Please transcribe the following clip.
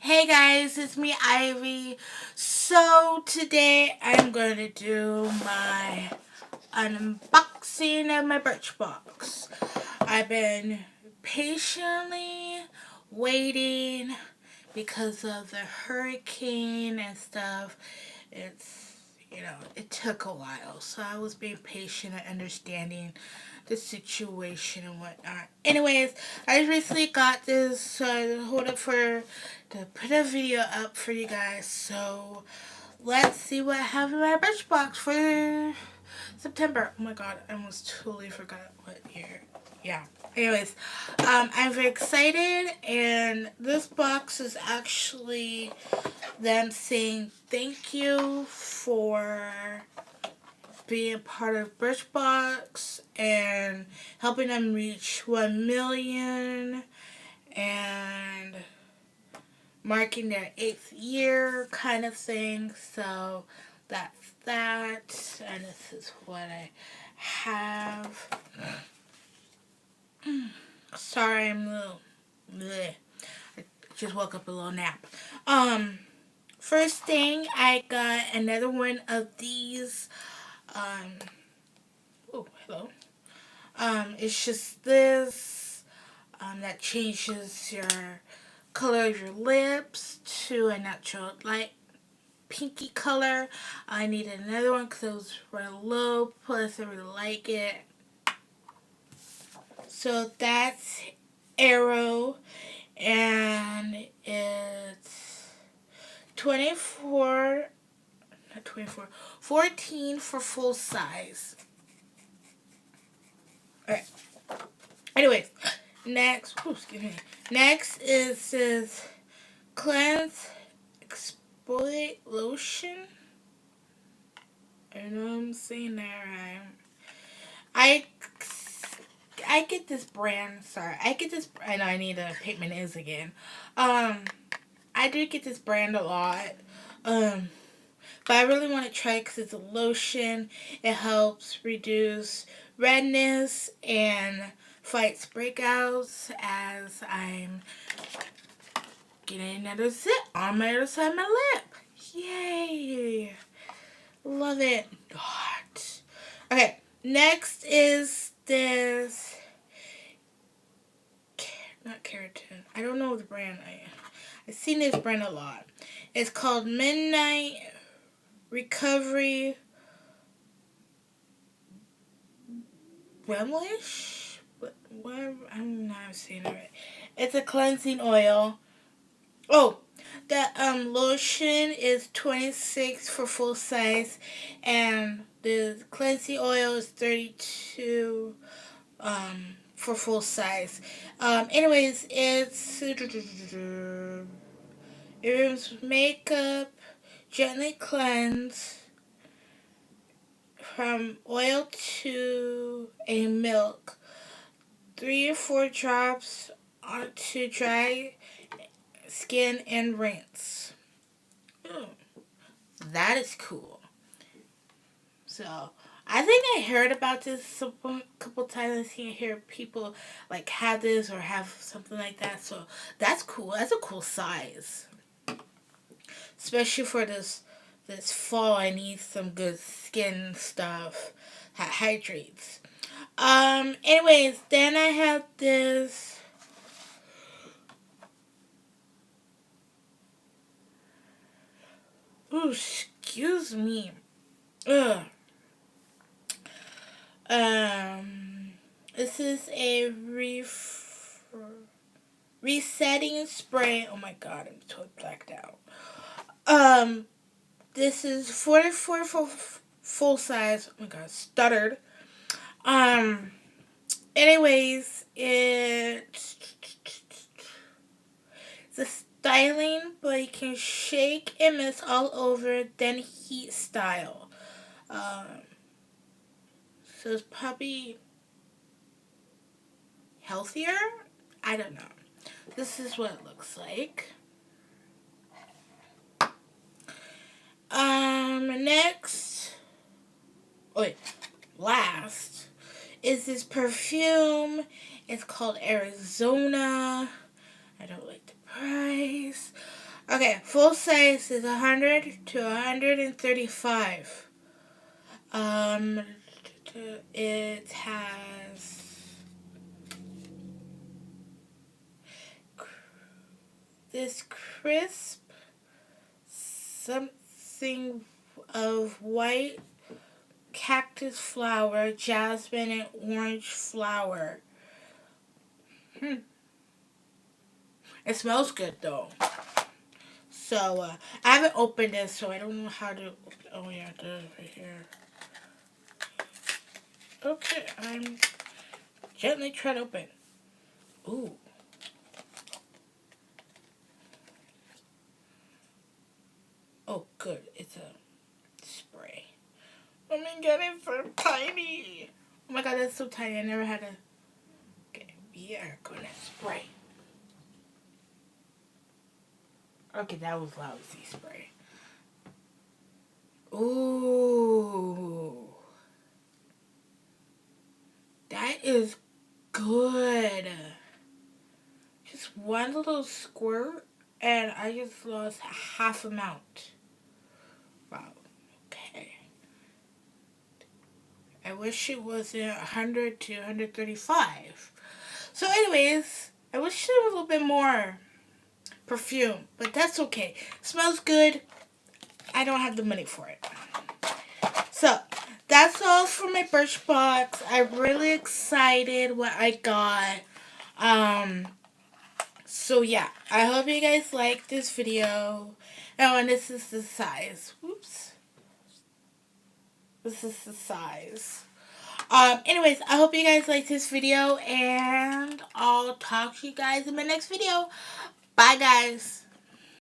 Hey guys, it's me, Ivy. So today I'm going to do my unboxing of my Birchbox. I've been patiently waiting because of the hurricane and stuff. It took a while. So I was being patient and understanding the situation and whatnot. Anyways, I just recently got this, so I hold it to put a video up for you guys. So let's see what I have in my Birchbox for September. Oh my god, I almost totally forgot what year. Yeah. Anyways, I'm very excited, and this box is actually them saying thank you for being part of Birchbox and helping them reach 1 million and marking their 8th year kind of thing. So that's that, and this is what I have. Sorry, I'm a little bleh. I just woke up a little nap. First thing, I got another one of these. Oh, hello. It's just this that changes your color of your lips to a natural light pinky color. I need another one because it was running low. Plus, I really like it. So that's Arrow, and it's 24, not 24, 14 for full size. Alright. Anyways, next, excuse me. Next is this Cleanse Exfoliate Lotion. I know I'm saying that right. I get this brand. Sorry, I get this. I know I need to paint my nails again. I do get this brand a lot. But I really want to try it because it's a lotion. It helps reduce redness and fights breakouts as I'm getting another zit on my other side of my lip. Yay! Love it. God. Okay, next is this. Not keratin. I don't know the brand. I've seen this brand a lot. It's called Midnight Recovery Remlish? What? I'm not saying it right. It's a cleansing oil. Oh, the lotion is 26 for full size, and the cleansing oil is 32 for full size. Anyways, it removes makeup, gently cleanse from oil to a milk. 3 or 4 drops onto dry skin and rinse. Ooh, that is cool. So I think I heard about this a couple times. I hear people like have this or have something like that. So that's cool. That's a cool size, especially for this fall. I need some good skin stuff that hydrates. Anyways, then I have this. Ooh, excuse me. Ugh. This is a resetting spray. Oh my god, I'm totally blacked out. This is 44 for full size. Oh my god, stuttered. Anyways, it's a styling, but you can shake and mist all over, then heat style. So it's probably healthier? I don't know. This is what it looks like. Next, last is this perfume. It's called Arizona. I don't like the price. Okay, full size is 100 to 135. Um, it has this crisp something of white cactus flower, jasmine, and orange flower. It smells good though. So I haven't opened this, so I don't know how to. Oh yeah, there's right here. Okay, I'm gently trying to open. Ooh. Oh, good. It's a spray. Oh my god, it's so tiny. Oh my god, that's so tiny. I never had a. Okay, we are gonna spray. Okay, that was lousy spray. Ooh. That is good. Just one little squirt, and I just lost half amount. Wow. Okay. I wish it wasn't 100 to 135. So, anyways, I wish there was a little bit more perfume, but that's okay. Smells good. I don't have the money for it. So, that's all for my Birchbox. I'm really excited what I got. So yeah, I hope you guys like this video. Oh, and this is the size. Whoops. This is the size. Anyways, I hope you guys like this video, and I'll talk to you guys in my next video. Bye, guys.